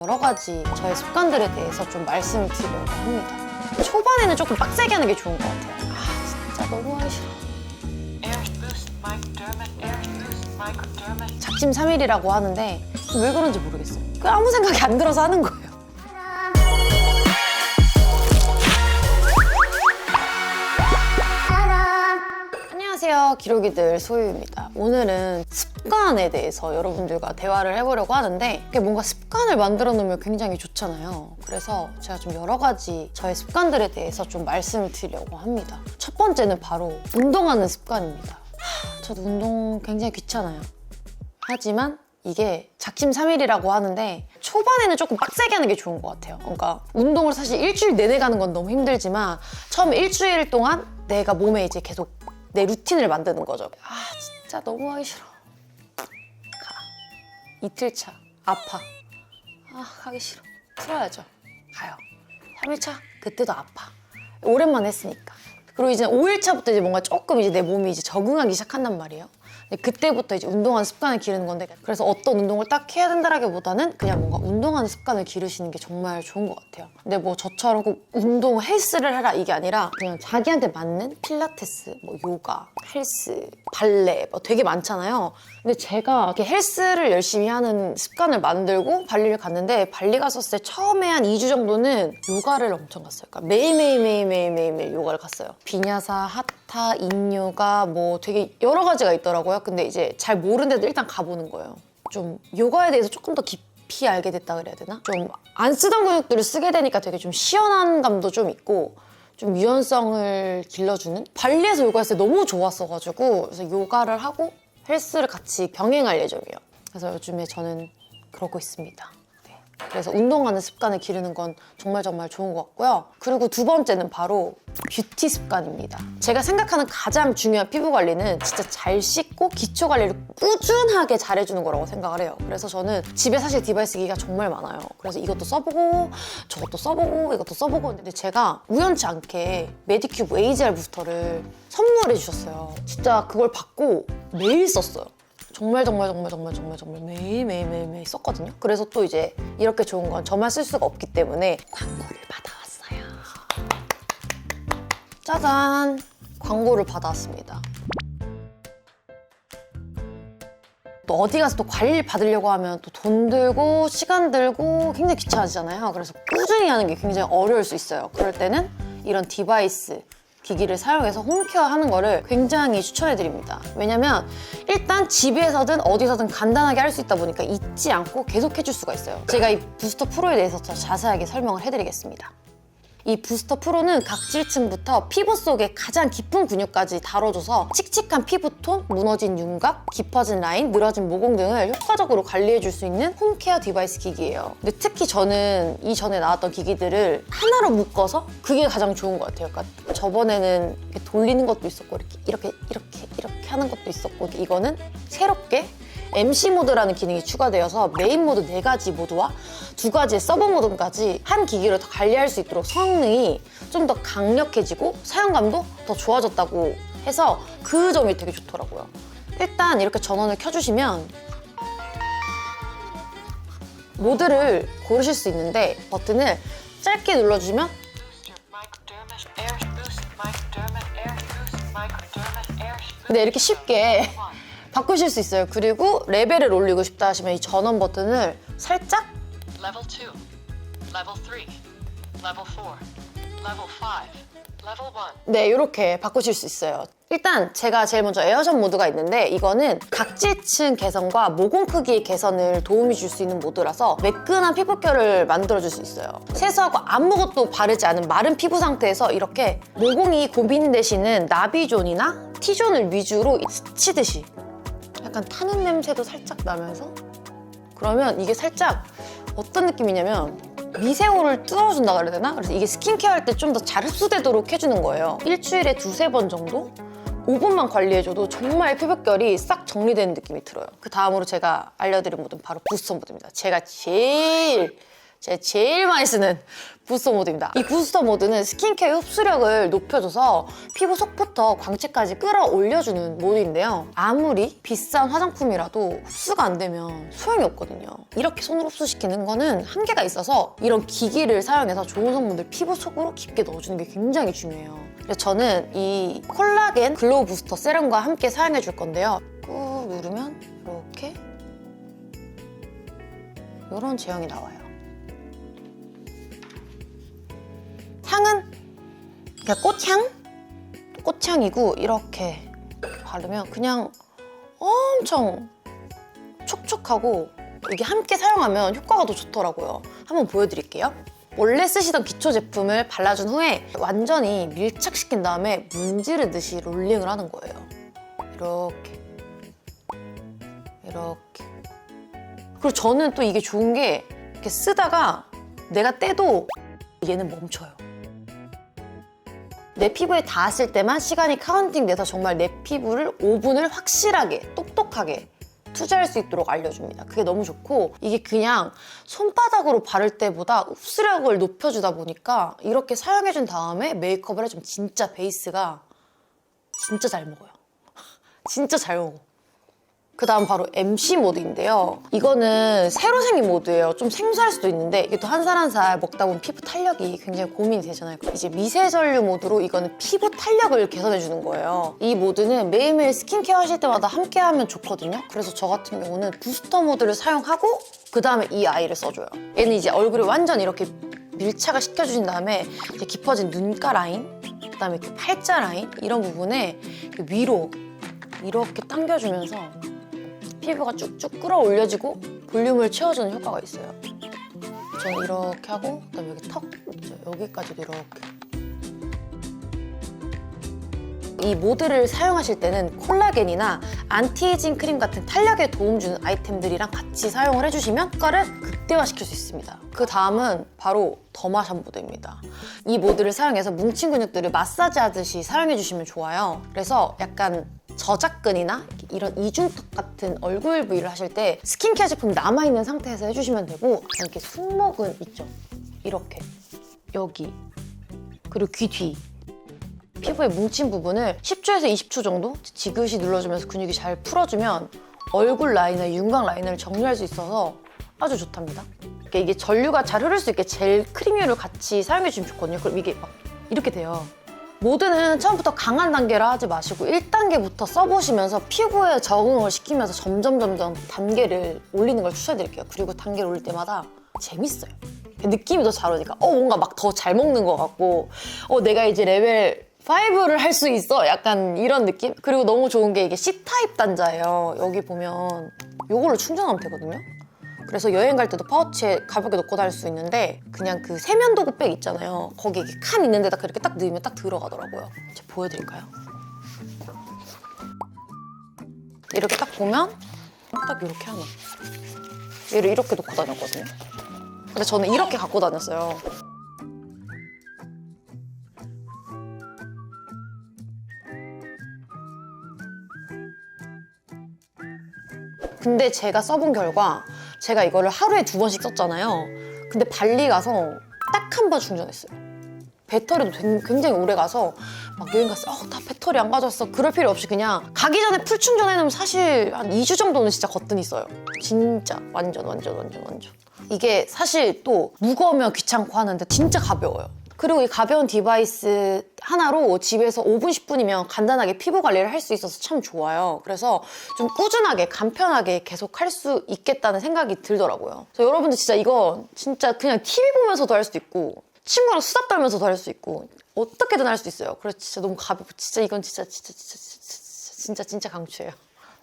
여러 가지 저의 습관들에 대해서 좀 말씀을 드리려고 합니다. 초반에는 조금 빡세게 하는 게 좋은 것 같아요. 진짜 너무 하기 싫어. 작심삼일이라고 하는데 왜 그런지 모르겠어요. 그냥 아무 생각이 안 들어서 하는 거예요. 안녕하세요, 기록이들 소유입니다. 오늘은 습관에 대해서 여러분들과 대화를 해보려고 하는데 이게 뭔가 습관을 만들어 놓으면 굉장히 좋잖아요. 그래서 제가 좀 여러 가지 저의 습관들에 대해서 좀 말씀을 드리려고 합니다. 첫 번째는 바로 운동하는 습관입니다. 저도 운동 굉장히 귀찮아요. 하지만 이게 작심삼일이라고 하는데 초반에는 조금 빡세게 하는 게 좋은 것 같아요. 그러니까 운동을 사실 일주일 내내 가는 건 너무 힘들지만 처음 일주일 동안 내가 몸에 이제 계속 내 루틴을 만드는 거죠. 진짜 너무 하기 싫어. 이틀차 아파. 가기 싫어. 풀어야죠. 가요. 3일차 그때도 아파. 오랜만에 했으니까. 그리고 이제 5일차부터 이제 뭔가 조금 이제 내 몸이 이제 적응하기 시작한단 말이에요. 근데 그때부터 이제 운동하는 습관을 기르는 건데, 그래서 어떤 운동을 딱 해야 된다라기보다는 그냥 뭔가 운동하는 습관을 기르시는 게 정말 좋은 것 같아요. 근데 뭐 저처럼 꼭 운동, 헬스를 해라 이게 아니라 그냥 자기한테 맞는 필라테스, 뭐 요가, 헬스, 발레 뭐 되게 많잖아요. 근데 제가 이렇게 헬스를 열심히 하는 습관을 만들고 발리를 갔는데, 발리 갔었을 때 처음에 한 2주 정도는 요가를 엄청 갔어요. 그러니까 매일매일 요가를 갔어요. 비냐사, 하타, 인요가 뭐 되게 여러 가지가 있더라고요. 근데 이제 잘 모르는데도 일단 가보는 거예요. 좀 요가에 대해서 조금 더 깊이 알게 됐다 그래야 되나? 좀 안 쓰던 근육들을 쓰게 되니까 되게 좀 시원한 감도 좀 있고 좀 유연성을 길러주는? 발리에서 요가했을 때 너무 좋았어가지고 그래서 요가를 하고 헬스를 같이 병행할 예정이에요. 그래서 요즘에 저는 그러고 있습니다. 그래서 운동하는 습관을 기르는 건 정말 좋은 것 같고요. 그리고 두 번째는 바로 뷰티 습관입니다. 제가 생각하는 가장 중요한 피부 관리는 진짜 잘 씻고 기초 관리를 꾸준하게 잘해주는 거라고 생각을 해요. 그래서 저는 집에 사실 디바이스 기기가 정말 많아요. 그래서 이것도 써보고 저것도 써보고 이것도 써보고 근데 제가 우연치 않게 메디큐브 AGR 부스터를 선물해 주셨어요. 진짜 그걸 받고 매일 썼어요. 정말 매일 썼거든요. 그래서 또 이제 이렇게 좋은 건 저만 쓸 수가 없기 때문에 광고를 받아왔어요. 짜잔! 광고를 받아왔습니다. 또 어디 가서 또 관리를 받으려고 하면 또 돈 들고 시간 들고 굉장히 귀찮아지잖아요. 그래서 꾸준히 하는 게 굉장히 어려울 수 있어요. 그럴 때는 이런 디바이스 기기를 사용해서 홈케어 하는 거를 굉장히 추천해드립니다. 왜냐면 일단 집에서든 어디서든 간단하게 할 수 있다 보니까 잊지 않고 계속 해줄 수가 있어요. 제가 이 부스터 프로에 대해서 더 자세하게 설명을 해드리겠습니다. 이 부스터 프로는 각질층부터 피부 속의 가장 깊은 근육까지 다뤄줘서 칙칙한 피부톤, 무너진 윤곽, 깊어진 라인, 늘어진 모공 등을 효과적으로 관리해줄 수 있는 홈케어 디바이스 기기예요. 근데 특히 저는 이전에 나왔던 기기들을 하나로 묶어서 그게 가장 좋은 것 같아요. 그러니까 저번에는 이렇게 돌리는 것도 있었고 이렇게 하는 것도 있었고, 이거는 새롭게 MC 모드라는 기능이 추가되어서 메인 모드 4가지 모드와 2가지의 서브 모드까지 한 기기로 다 관리할 수 있도록 성능이 좀 더 강력해지고 사용감도 더 좋아졌다고 해서 그 점이 되게 좋더라고요. 일단 이렇게 전원을 켜주시면 모드를 고르실 수 있는데 버튼을 짧게 눌러주면 근데 이렇게 쉽게 바꾸실 수 있어요. 그리고 레벨을 올리고 싶다 하시면 이 전원 버튼을 살짝 Level 2, Level 3, Level 4, Level 5, Level 1. 네, 이렇게 바꾸실 수 있어요. 일단 제가 제일 먼저 에어샷 모드가 있는데 이거는 각질층 개선과 모공 크기의 개선을 도움이 줄 수 있는 모드라서 매끈한 피부결을 만들어줄 수 있어요. 세수하고 아무것도 바르지 않은 마른 피부 상태에서 이렇게 모공이 고민되시는 나비존이나 T존을 위주로 스치듯이 약간 타는 냄새도 살짝 나면서 그러면 이게 살짝 어떤 느낌이냐면 미세호를 뚫어준다 그래야 되나? 그래서 이게 스킨케어 할 때 좀 더 잘 흡수되도록 해주는 거예요. 일주일에 2-3번 정도? 5분만 관리해줘도 정말 피부결이 싹 정리되는 느낌이 들어요. 그 다음으로 제가 알려드린 모드는 바로 부스터 모드입니다. 제가 제일 제가 제일 많이 쓰는 부스터 모드입니다. 이 부스터 모드는 스킨케어 흡수력을 높여줘서 피부 속부터 광채까지 끌어올려주는 모드인데요. 아무리 비싼 화장품이라도 흡수가 안 되면 소용이 없거든요. 이렇게 손으로 흡수시키는 거는 한계가 있어서 이런 기기를 사용해서 좋은 성분들 피부 속으로 깊게 넣어주는 게 굉장히 중요해요. 그래서 저는 이 콜라겐 글로우 부스터 세럼과 함께 사용해 줄 건데요. 꾹 누르면 이렇게 이런 제형이 나와요. 향은 그냥 꽃향이고 이렇게 바르면 그냥 엄청 촉촉하고 이게 함께 사용하면 효과가 더 좋더라고요. 한번 보여드릴게요. 원래 쓰시던 기초 제품을 발라준 후에 완전히 밀착시킨 다음에 문지르듯이 롤링을 하는 거예요. 이렇게. 그리고 저는 또 이게 좋은 게 이렇게 쓰다가 내가 떼도 얘는 멈춰요. 내 피부에 닿았을 때만 시간이 카운팅 돼서 정말 내 피부를 5분을 확실하게 똑똑하게 투자할 수 있도록 알려줍니다. 그게 너무 좋고 이게 그냥 손바닥으로 바를 때보다 흡수력을 높여주다 보니까 이렇게 사용해준 다음에 메이크업을 해주면 진짜 베이스가 진짜 잘 먹어요. 진짜 잘 먹어. 그 다음 바로 MC 모드인데요. 이거는 새로 생긴 모드예요. 좀 생소할 수도 있는데 이게 또 한 살 한 살 먹다 보면 피부 탄력이 굉장히 고민이 되잖아요. 이제 미세전류 모드로 이거는 피부 탄력을 개선해주는 거예요. 이 모드는 매일매일 스킨케어 하실 때마다 함께 하면 좋거든요. 그래서 저 같은 경우는 부스터 모드를 사용하고 그 다음에 이 아이를 써줘요. 얘는 이제 얼굴에 완전 이렇게 밀착을 시켜주신 다음에 이제 깊어진 눈가 라인, 그 다음에 이렇게 팔자 라인 이런 부분에 위로 이렇게 당겨주면서 피부가 쭉쭉 끌어올려지고 볼륨을 채워주는 효과가 있어요. 저는 이렇게 하고 그다음에 여기 턱 있죠? 여기까지도 이렇게. 이 모드를 사용하실 때는 콜라겐이나 안티에이징 크림 같은 탄력에 도움 주는 아이템들이랑 같이 사용을 해주시면 효과를 극대화시킬 수 있습니다. 그 다음은 바로 더마샵 모드입니다. 이 모드를 사용해서 뭉친 근육들을 마사지하듯이 사용해주시면 좋아요. 그래서 약간 저작근이나 이런 이중턱 같은 얼굴 부위를 하실 때 스킨케어 제품 남아있는 상태에서 해주시면 되고 이렇게 승모근 있죠? 이렇게 여기 그리고 귀 뒤 피부에 뭉친 부분을 10초에서 20초 정도 지그시 눌러주면서 근육이 잘 풀어주면 얼굴 라인을 윤곽 라인을 정리할 수 있어서 아주 좋답니다. 이게 전류가 잘 흐를 수 있게 젤 크림류를 같이 사용해주시면 좋거든요. 그럼 이게 막 이렇게 돼요. 모드는 처음부터 강한 단계라 하지 마시고 1단계부터 써보시면서 피부에 적응을 시키면서 점점 단계를 올리는 걸 추천해드릴게요. 그리고 단계를 올릴 때마다 재밌어요. 느낌이 더 잘 오니까 뭔가 막 더 잘 먹는 것 같고 내가 이제 레벨 5를 할 수 있어 약간 이런 느낌? 그리고 너무 좋은 게 이게 C타입 단자예요. 여기 보면 이걸로 충전하면 되거든요. 그래서 여행 갈 때도 파우치에 가볍게 넣고 다닐 수 있는데 그냥 그 세면도구 백 있잖아요. 거기 이렇게 칸 있는 데다 그렇게 딱 넣으면 딱 들어가더라고요. 제가 보여드릴까요? 이렇게 딱 보면 딱 이렇게 하나. 얘를 이렇게 놓고 다녔거든요. 근데 저는 이렇게 갖고 다녔어요. 근데 제가 써본 결과 제가 이거를 하루에 2번씩 썼잖아요. 근데 발리 가서 딱 한 번 충전했어요. 배터리도 굉장히 오래 가서 막 여행 갔어. 나 배터리 안 가져왔어. 그럴 필요 없이 그냥 가기 전에 풀 충전해놓으면 사실 한 2주 정도는 진짜 거뜬히 써요. 진짜 완전. 이게 사실 또 무거우면 귀찮고 하는데 진짜 가벼워요. 그리고 이 가벼운 디바이스 하나로 집에서 5분, 10분이면 간단하게 피부 관리를 할 수 있어서 참 좋아요. 그래서 좀 꾸준하게, 간편하게 계속 할 수 있겠다는 생각이 들더라고요. 그래서 여러분들 진짜 이거 진짜 그냥 TV 보면서도 할 수도 있고 친구랑 수다 떨면서도 할 수 있고 어떻게든 할 수 있어요. 그래서 진짜 너무 가볍고 진짜 이건 진짜 강추해요.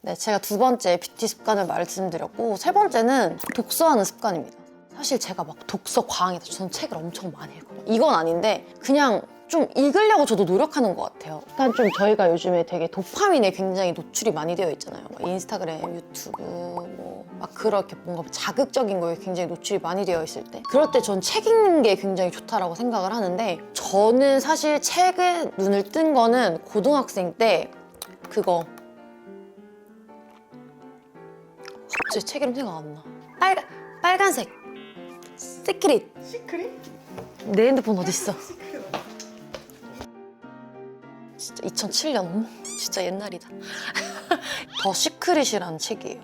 네, 제가 2번째 뷰티 습관을 말씀드렸고 3번째는 독서하는 습관입니다. 사실 제가 막 독서 광이다. 저는 책을 엄청 많이 읽어요. 이건 아닌데 그냥 좀 읽으려고 저도 노력하는 것 같아요. 약간 좀 저희가 요즘에 되게 도파민에 굉장히 노출이 많이 되어 있잖아요. 막 인스타그램, 유튜브 막 그렇게 뭔가 자극적인 거에 굉장히 노출이 많이 되어 있을 때 그럴 때 전 책 읽는 게 굉장히 좋다라고 생각을 하는데 저는 사실 책에 눈을 뜬 거는 고등학생 때 그거 갑자기 책 이름 생각 안 나. 빨간색 시크릿. 시크릿? 내 핸드폰 어딨어? 진짜 2007년, 어머, 진짜 옛날이다. 더 시크릿이라는 책이에요.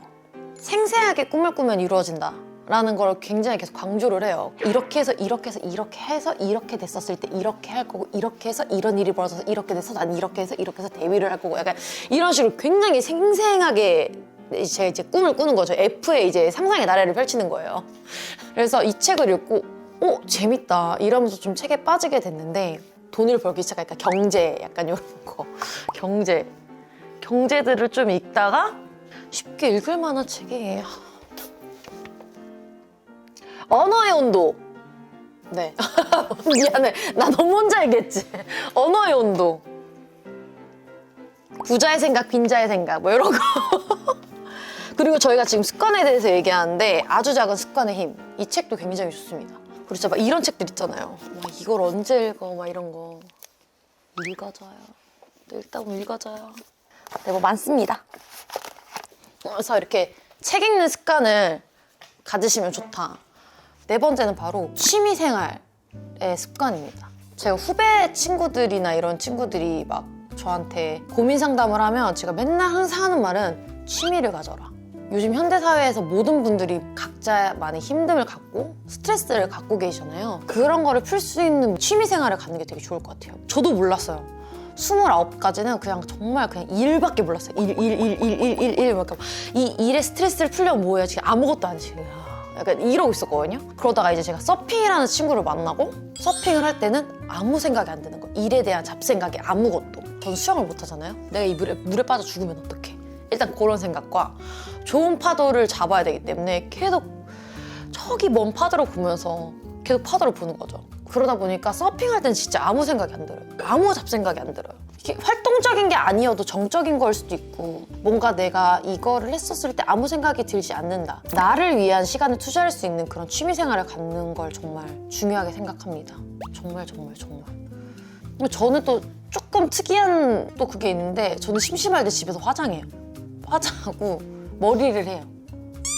생생하게 꿈을 꾸면 이루어진다 라는 걸 굉장히 계속 강조를 해요. 이렇게 해서 이렇게 해서 이렇게 해서 이렇게 됐었을 때 이렇게 할 거고, 이렇게 해서 이런 일이 벌어져서 이렇게 돼서 난 이렇게 해서 데뷔를 할 거고, 약간 이런 식으로 굉장히 생생하게 제 꿈을 꾸는 거죠. F의 이제 상상의 나래를 펼치는 거예요. 그래서 이 책을 읽고 재밌다 이러면서 좀 책에 빠지게 됐는데, 돈을 벌기 시작하니까 경제, 약간 이런 거, 경제들을 좀 읽다가 쉽게 읽을 만한 책이 언어의 온도. 네. 미안해. 나 너무 혼자 얘기했지. 언어의 온도. 부자의 생각, 빈자의 생각, 뭐 이런 거. 그리고 저희가 지금 습관에 대해서 얘기하는데, 아주 작은 습관의 힘. 이 책도 굉장히 좋습니다. 그리고 진짜 막 이런 책들 있잖아요. 막 이걸 언제 읽어, 막 이런 거. 읽어줘요. 또 읽다 보면 읽어줘요. 네, 뭐 많습니다. 그래서 이렇게 책 읽는 습관을 가지시면 좋다. 네 번째는 바로 취미생활의 습관입니다. 제가 후배 친구들이나 이런 친구들이 막 저한테 고민 상담을 하면 제가 맨날 항상 하는 말은 취미를 가져라. 요즘 현대사회에서 모든 분들이 각자만의 힘듦을 갖고 스트레스를 갖고 계시잖아요. 그런 거를 풀 수 있는 취미생활을 갖는 게 되게 좋을 것 같아요. 저도 몰랐어요. 29까지는 그냥 정말 그냥 일밖에 몰랐어요. 일. 이 일의 스트레스를 풀려면 뭐해야 지금 아무것도 안 지금. 약간 이러고 있었거든요. 그러다가 이제 제가 서핑이라는 친구를 만나고, 서핑을 할 때는 아무 생각이 안 드는 거예요. 일에 대한 잡생각이 아무것도. 저는 수영을 못 하잖아요. 내가 이 물에 빠져 죽으면 어떡해. 일단 그런 생각과 좋은 파도를 잡아야 되기 때문에 계속 저기 먼 파도를 보면서 계속 파도를 보는 거죠. 그러다 보니까 서핑할 때는 진짜 아무 생각이 안 들어요. 아무 잡생각이 안 들어요. 이게 활동적인 게 아니어도 정적인 걸 수도 있고, 뭔가 내가 이거를 했었을 때 아무 생각이 들지 않는다. 나를 위한 시간을 투자할 수 있는 그런 취미생활을 갖는 걸 정말 중요하게 생각합니다. 정말. 근데 저는 또 조금 특이한 또 그게 있는데, 저는 심심할 때 집에서 화장해요. 화장하고 머리를 해요.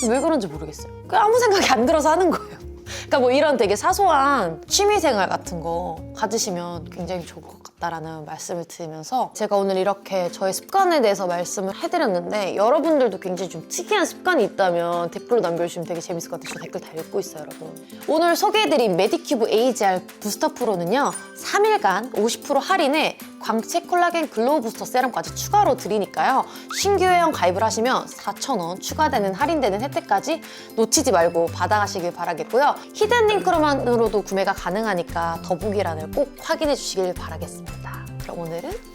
왜 그런지 모르겠어요. 그냥 아무 생각이 안 들어서 하는 거예요. 그러니까 뭐 이런 되게 사소한 취미생활 같은 거 가지시면 굉장히 좋을 것 같다라는 말씀을 드리면서, 제가 오늘 이렇게 저의 습관에 대해서 말씀을 해드렸는데, 여러분들도 굉장히 좀 특이한 습관이 있다면 댓글로 남겨주시면 되게 재밌을 것 같아요. 저 댓글 다 읽고 있어요, 여러분. 오늘 소개해드린 메디큐브 AGR 부스터 프로는요, 3일간 50% 할인에 광채 콜라겐 글로우 부스터 세럼까지 추가로 드리니까요, 신규 회원 가입을 하시면 4,000원 추가되는 할인되는 혜택까지 놓치지 말고 받아가시길 바라겠고요. 히든 링크로만으로도 구매가 가능하니까 더보기란을 꼭 확인해 주시길 바라겠습니다. 그럼 오늘은